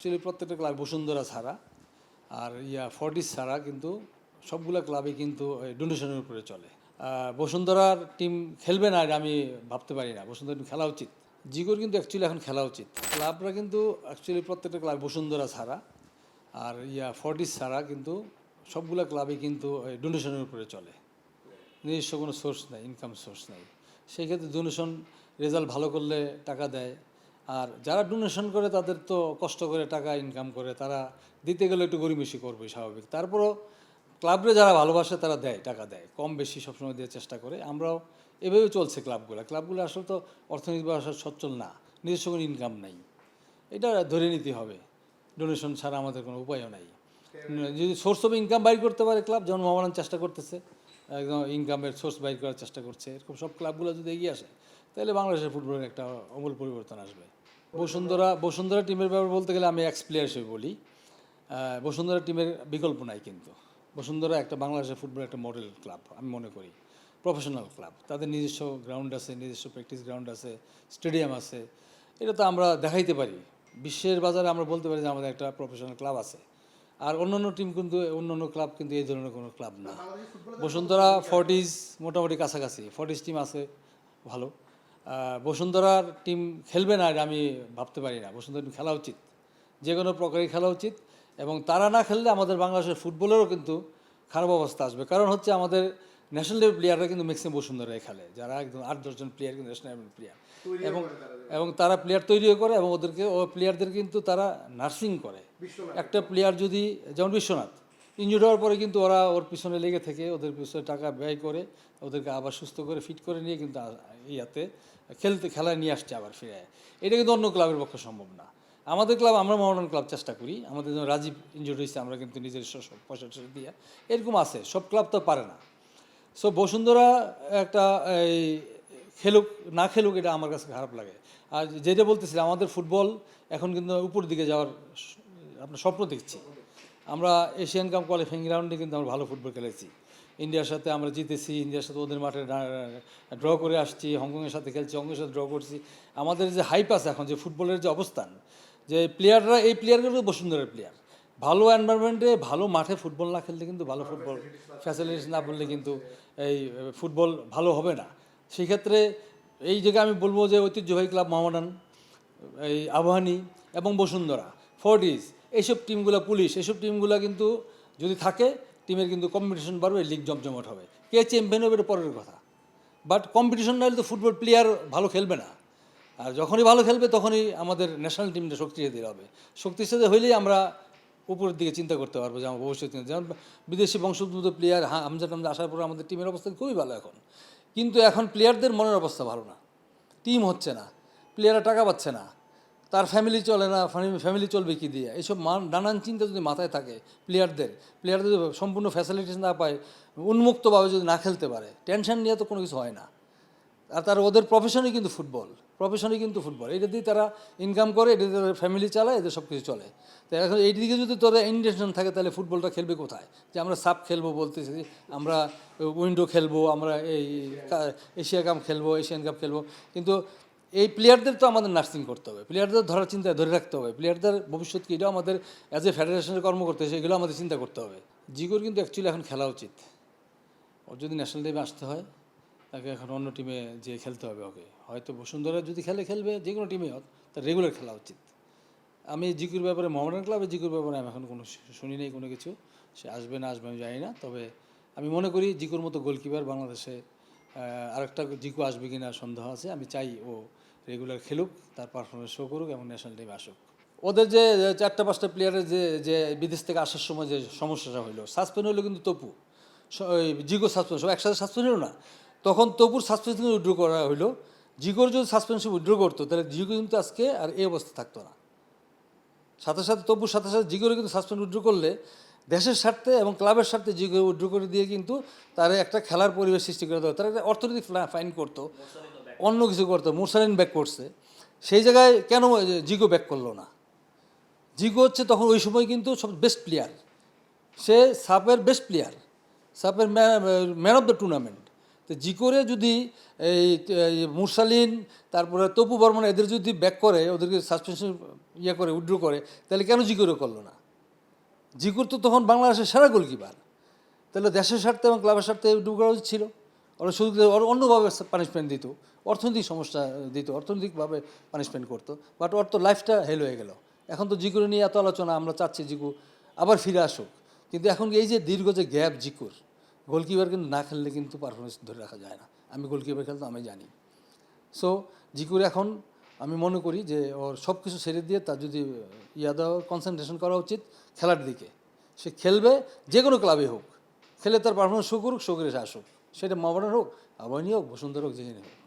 Actually প্রত্যেকটা club Bashundhara ছাড়া আর Fortis ছাড়া কিন্তু সবগুলো ক্লাবে কিন্তু ডোনেশনের উপরে চলে। বসুন্ধরার টিম খেলবে না এটা আমি ভাবতে পারি না। বসুন্ধরা টিম খেলা উচিত, জিগোর কিন্তু অ্যাকচুয়ালি এখন খেলা উচিত। ক্লাবরা কিন্তু অ্যাকচুয়ালি প্রত্যেকটা ক্লাব বসুন্ধরা ছাড়া আর ফর্টিস ছাড়া কিন্তু সবগুলো ক্লাবে কিন্তু ডোনেশনের উপরে চলে। নিজস্ব কোনো সোর্স নেই, ইনকাম সোর্স নেই। সেই ক্ষেত্রে ডোনেশন রেজাল্ট ভালো করলে টাকা দেয়, আর যারা ডোনেশন করে তাদের তো কষ্ট করে টাকা ইনকাম করে, তারা দিতে গেলে একটু গরিবেশি করবে স্বাভাবিক। তারপরও ক্লাবরে যারা ভালোবাসে তারা দেয়, টাকা দেয়, কম বেশি সবসময় দেওয়ার চেষ্টা করে। আমরাও এভাবে চলছে ক্লাবগুলো আসলে তো অর্থনৈতিকভাবে আসলে সচ্ছল না, নিজস্ব কোনো ইনকাম নাই, এটা ধরে নিতে হবে। ডোনেশন ছাড়া আমাদের কোনো উপায়ও নাই। যদি সোর্স অফ ইনকাম বাইর করতে পারে ক্লাব, যেমন মোহামেডান চেষ্টা করতেছে, একদম ইনকামের সোর্স বাইর করার চেষ্টা করছে, এরকম সব ক্লাবগুলো যদি এগিয়ে আসে তাহলে বাংলাদেশের ফুটবলের একটা আমূল পরিবর্তন আসবে। বসুন্ধরা টিমের ব্যাপারে বলতে গেলে আমি এক্স প্লেয়ার হিসেবে বলি, বসুন্ধরা টিমের বিকল্প নাই। কিন্তু বসুন্ধরা একটা বাংলাদেশের ফুটবলের একটা মডেল ক্লাব আমি মনে করি, প্রফেশনাল ক্লাব। তাদের নিজস্ব গ্রাউন্ড আছে, নিজস্ব প্র্যাকটিস গ্রাউন্ড আছে, স্টেডিয়াম আছে। এটা তো আমরা দেখাইতে পারি, বিশ্বের বাজারে আমরা বলতে পারি যে আমাদের একটা প্রফেশনাল ক্লাব আছে। আর অন্যান্য টিম কিন্তু, অন্যান্য ক্লাব কিন্তু এই ধরনের কোনো ক্লাব না। বসুন্ধরা ফর্টিস মোটামুটি কাছাকাছি, ফর্টিস টিম আছে ভালো। বসুন্ধরার টিম খেলবে না এটা আমি ভাবতে পারি না। বসুন্ধরা টিম খেলা উচিত, যে কোনো প্রকারই খেলা উচিত। এবং তারা না খেললে আমাদের বাংলাদেশের ফুটবলেরও কিন্তু খারাপ অবস্থা আসবে। কারণ হচ্ছে আমাদের ন্যাশনাল লেভেল প্লেয়াররা কিন্তু ম্যাক্সিমাম বসুন্ধরায় খেলে, যারা একদম 8-10 জন প্লেয়ার কিন্তু ন্যাশনাল লেভেল প্লেয়ার, এবং তারা প্লেয়ার তৈরিও করে, এবং প্লেয়ারদের কিন্তু তারা নার্সিং করে। একটা প্লেয়ার যদি, যেমন বিশ্বনাথ ইনজুরি হওয়ার পরে কিন্তু ওর পিছনে লেগে থেকে ওদের পিছনে টাকা ব্যয় করে ওদেরকে আবার সুস্থ করে ফিট করে নিয়ে কিন্তু খেলায় নিয়ে আসছে আবার ফিরে। এটা কিন্তু অন্য ক্লাবের পক্ষে সম্ভব না। আমাদের ক্লাব, আমরা মোহামেডান ক্লাব চেষ্টা করি। আমাদের যেমন রাজীব ইনজুরি হয়েছে, আমরা কিন্তু নিজের পয়সা দিয়ে, এরকম আছে, সব ক্লাব তো পারে না। সো বসুন্ধরা একটা খেলুক না খেলুক এটা আমার কাছে খারাপ লাগে। আর যেটা বলতেছিলাম, আমাদের ফুটবল এখন কিন্তু উপর দিকে যাওয়ার আপনার স্বপ্ন দেখছি। আমরা এশিয়ান কাপ কোয়ালিফাইং রাউন্ডে কিন্তু আমরা ভালো ফুটবল খেলেছি, ইন্ডিয়ার সাথে আমরা জিতেছি, ইন্ডিয়ার সাথে ওদের মাঠে ড্র করে আসছি, হংকংয়ের সাথে খেলছি, হংকংয়ের সাথে ড্র করছি। আমাদের যে হাইপ আছে এখন, যে ফুটবলের যে অবস্থান, যে প্লেয়াররা, এই প্লেয়ারগুলো বসুন্ধরার প্লেয়ার। ভালো এনভায়রনমেন্টে ভালো মাঠে ফুটবল না খেললে কিন্তু, ভালো ফুটবল ফ্যাসিলিটিস না বললে কিন্তু এই ফুটবল ভালো হবে না। সেই ক্ষেত্রে এই জায়গায় আমি বলবো যে ঐতিহ্যবাহী ক্লাব মোহামেডান, এই আবাহনী এবং বসুন্ধরা, ফর্টিস, এইসব টিমগুলো, পুলিশ, এইসব টিমগুলো কিন্তু যদি থাকে, টিমের কিন্তু কম্পিটিশন বাড়বে, লিগ জমজমাট হবে। কে চ্যাম্পিয়ন হবে এটা পরের কথা, বাট কম্পিটিশন না হলে তো ফুটবল প্লেয়ার ভালো খেলবে না। আর যখনই ভালো খেলবে তখনই আমাদের ন্যাশনাল টিমটা শক্তিশালী হবে। শক্তিশালী হইলেই আমরা উপরের দিকে চিন্তা করতে পারবো যে আমার ভবিষ্যৎ। যেমন বিদেশি বংশোদ্ভূত প্লেয়ার হামজা আসার পরে আমাদের টিমের অবস্থা খুবই ভালো এখন। কিন্তু এখন প্লেয়ারদের মনের অবস্থা ভালো না, টিম হচ্ছে না, প্লেয়াররা টাকা পাচ্ছে না, তার ফ্যামিলি চলে না, ফ্যামিলি চলবে কী দিয়ে, এইসব নানান চিন্তা যদি মাথায় থাকে প্লেয়ারদের যদি সম্পূর্ণ ফ্যাসিলিটিস না পায়, উন্মুক্তভাবে যদি না খেলতে পারে, টেনশন নিয়ে তো কোনো কিছু হয় না। আর তারা, ওদের প্রফেশনই কিন্তু ফুটবল, এটা দিয়ে তারা ইনকাম করে, এটা দিয়ে তাদের ফ্যামিলি চালায়, এদের সব কিছু চলে। তো এখন এই দিকে যদি তোদের ইন্টেনশন থাকে, তাহলে ফুটবলটা খেলবে কোথায়? যে আমরা সাপ খেলবো বলতেছি, আমরা উইন্ডো খেলবো, আমরা এই এশিয়ান কাপ খেলবো, কিন্তু এই প্লেয়ারদের তো আমাদের নার্সিং করতে হবে, প্লেয়ারদের ধরার চিন্তা ধরে রাখতে হবে, প্লেয়ারদের ভবিষ্যৎ কী, এটাও আমাদের অ্যাজ এ ফেডারেশনের কর্মকর্তা সেগুলো আমাদের চিন্তা করতে হবে। জিগোর কিন্তু অ্যাকচুয়ালি এখন খেলা উচিত। ওর যদি ন্যাশনাল টিমে আসতে হয়, তাকে এখন অন্য টিমে যে খেলতে হবে ওকে। হয়তো বসুন্ধরা যদি খেলবে, যে কোনো টিমে হোক, তার রেগুলার খেলা উচিত। আমি জিকুর ব্যাপারে, মোহামেডান ক্লাবে জিকুর ব্যাপারে আমি এখন কোনো শুনি নেই কোনো কিছু, সে আসবে না আসবে আমি জানি না। তবে আমি মনে করি জিকুর মতো গোলকিপার বাংলাদেশে আরেকটা জিকু আসবে কি না সন্দেহ আছে। আমি চাই ও রেগুলার খেলুক, তার পারফরমেন্স শো করুক এবং ন্যাশনাল টিমে আসুক। ওদের যে 4-5টা প্লেয়ারের যে বিদেশ থেকে আসার সময় যে সমস্যাটা হলো, সাসপেন্ড হলো কিন্তু তপু, জিগো সাসপেন্ড, সব একসাথে সাসপেন্ড হলো না, তখন তপুর সাসপেন্সন উইথড্র করা হলো। জিগোর যদি সাসপেন্সন উইথড্র করতো, তাহলে জিগো কিন্তু আজকে আর এই অবস্থা থাকতো না। সাথে সাথে তপুর সাথে সাথে জিগোরে কিন্তু সাসপেন্ড উইথড্র করলে দেশের স্বার্থে এবং ক্লাবের স্বার্থে জিগো উইথড্র করে দিয়ে কিন্তু তার একটা খেলার পরিবেশ সৃষ্টি করে দেওয়া, তারা একটা অর্থনৈতিক ফাইন করতো, অন্য কিছু করতো। মুরসালিন ব্যাক করছে, সেই জায়গায় কেন জিগো ব্যাক করলো না? জিগো হচ্ছে তখন ওই সময় কিন্তু সব বেস্ট প্লেয়ার, সে সাপের বেস্ট প্লেয়ার, সাপের ম্যান অফ দ্য টুর্নামেন্ট। তো জিকোরে যদি এই মুরসালিন তারপরে তপু বর্মন এদের যদি ব্যাক করে, ওদেরকে সাসপেনশন করে উইথড্র করে, তাহলে কেন জিকোরে করলো না? জিকোর তো তখন বাংলাদেশের সেরা গোলকিপার, তাহলে দেশের স্বার্থে এবং ক্লাবের স্বার্থে উইথড্র করা উচিত ছিল। ওরা শুধু অন্যভাবে পানিশমেন্ট দিত, অর্থনৈতিক সমস্যা দিত, অর্থনৈতিকভাবে পানিশমেন্ট করতো, বাট ওর তো লাইফটা হেল হয়ে গেল। এখন তো জিকুর নিয়ে এত আলোচনা, আমরা চাচ্ছি জিকু আবার ফিরে আসুক, কিন্তু এখন এই যে দীর্ঘ যে গ্যাপ জিকুর, গোলকিপার কিন্তু না খেললে কিন্তু পারফরমেন্স ধরে রাখা যায় না। আমি গোলকিপার খেলতে আমি জানি। সো জিকুর এখন আমি মনে করি যে ওর সব কিছু ছেড়ে দিয়ে তার যদি দেওয়া, কনসেন্ট্রেশন করা উচিত খেলার দিকে। সে খেলবে যে কোনো ক্লাবে হোক, খেলে তার পারফরমেন্স শো করুক, শো করে সে আসুক, সেটা মোহামেডান হোক, আবাহনী হোক, বসুন্ধরা হোক, যেখানে হোক।